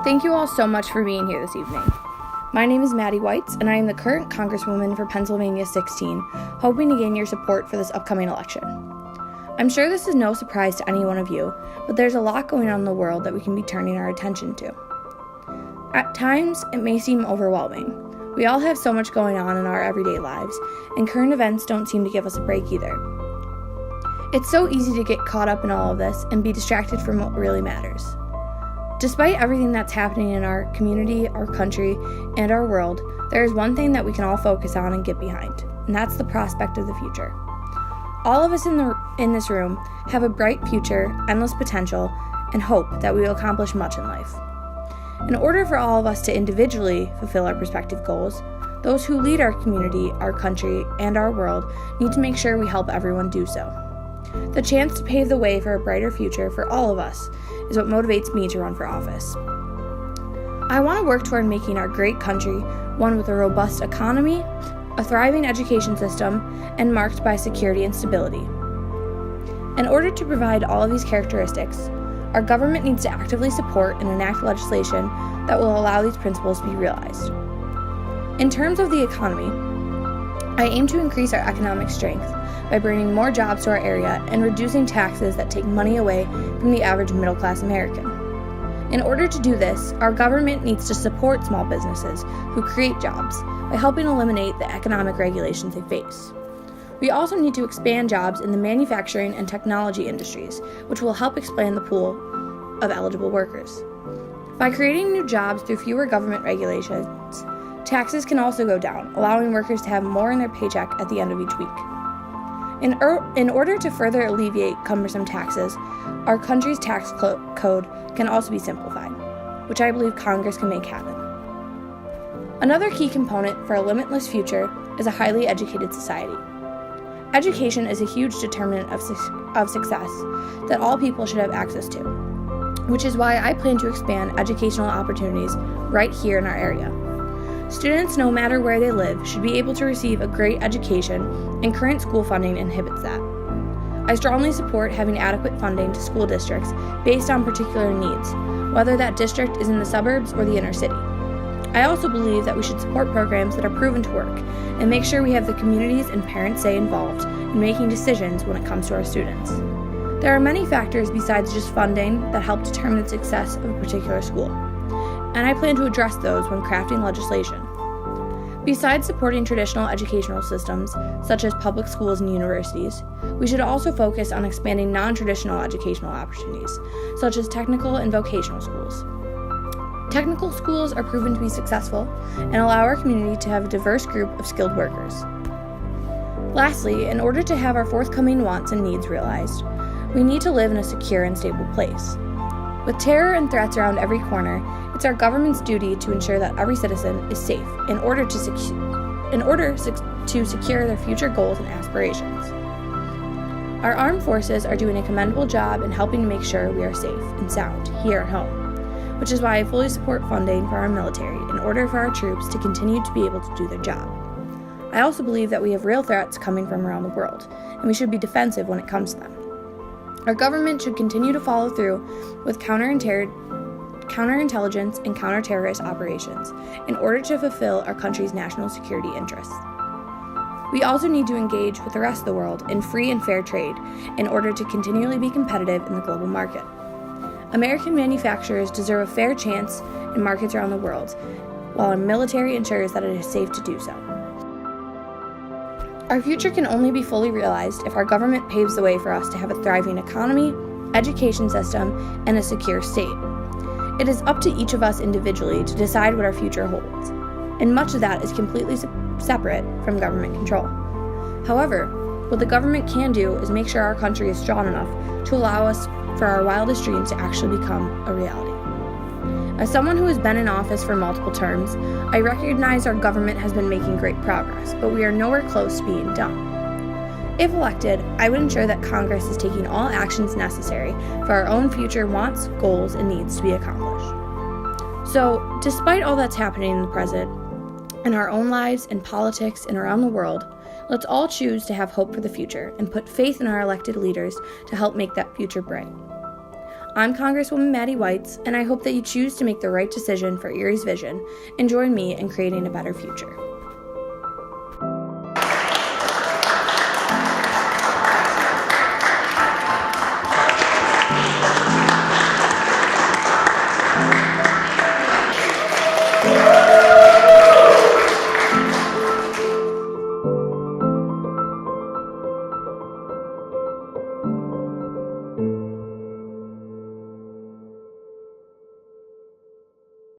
Thank you all so much for being here this evening. My name is Maddie Weitz, and I am the current Congresswoman for Pennsylvania 16, hoping to gain your support for this upcoming election. I'm sure this is no surprise to any one of you, but there's a lot going on in the world that we can be turning our attention to. At times, it may seem overwhelming. We all have so much going on in our everyday lives, and current events don't seem to give us a break either. It's so easy to get caught up in all of this and be distracted from what really matters. Despite everything that's happening in our community, our country, and our world, there is one thing that we can all focus on and get behind, and that's the prospect of the future. All of us in this room have a bright future, endless potential, and hope that we will accomplish much in life. In order for all of us to individually fulfill our prospective goals, those who lead our community, our country, and our world need to make sure we help everyone do so. The chance to pave the way for a brighter future for all of us is what motivates me to run for office. I want to work toward making our great country one with a robust economy, a thriving education system, and marked by security and stability. In order to provide all of these characteristics, our government needs to actively support and enact legislation that will allow these principles to be realized. In terms of the economy, I aim to increase our economic strength by bringing more jobs to our area and reducing taxes that take money away from the average middle-class American. In order to do this, our government needs to support small businesses who create jobs by helping eliminate the economic regulations they face. We also need to expand jobs in the manufacturing and technology industries, which will help expand the pool of eligible workers. By creating new jobs through fewer government regulations, taxes can also go down, allowing workers to have more in their paycheck at the end of each week. In order to further alleviate cumbersome taxes, our country's tax code can also be simplified, which I believe Congress can make happen. Another key component for a limitless future is a highly educated society. Education is a huge determinant of success that all people should have access to, which is why I plan to expand educational opportunities right here in our area. Students, no matter where they live, should be able to receive a great education, and current school funding inhibits that. I strongly support having adequate funding to school districts based on particular needs, whether that district is in the suburbs or the inner city. I also believe that we should support programs that are proven to work and make sure we have the communities and parents say involved in making decisions when it comes to our students. There are many factors besides just funding that help determine the success of a particular school, and I plan to address those when crafting legislation. Besides supporting traditional educational systems, such as public schools and universities, we should also focus on expanding non-traditional educational opportunities, such as technical and vocational schools. Technical schools are proven to be successful and allow our community to have a diverse group of skilled workers. Lastly, in order to have our forthcoming wants and needs realized, we need to live in a secure and stable place. With terror and threats around every corner, it's our government's duty to ensure that every citizen is safe in order to secure their future goals and aspirations. Our armed forces are doing a commendable job in helping to make sure we are safe and sound here at home, which is why I fully support funding for our military in order for our troops to continue to be able to do their job. I also believe that we have real threats coming from around the world, and we should be defensive when it comes to them. Our government should continue to follow through with counterintelligence and counterterrorist operations in order to fulfill our country's national security interests. We also need to engage with the rest of the world in free and fair trade in order to continually be competitive in the global market. American manufacturers deserve a fair chance in markets around the world, while our military ensures that it is safe to do so. Our future can only be fully realized if our government paves the way for us to have a thriving economy, education system, and a secure state. It is up to each of us individually to decide what our future holds, and much of that is completely separate from government control. However, what the government can do is make sure our country is strong enough to allow us for our wildest dreams to actually become a reality. As someone who has been in office for multiple terms, I recognize our government has been making great progress, but we are nowhere close to being done. If elected, I would ensure that Congress is taking all actions necessary for our own future wants, goals, and needs to be accomplished. So, despite all that's happening in the present, in our own lives, in politics, and around the world, let's all choose to have hope for the future and put faith in our elected leaders to help make that future bright. I'm Congresswoman Maddie Weitz, and I hope that you choose to make the right decision for Erie's vision and join me in creating a better future.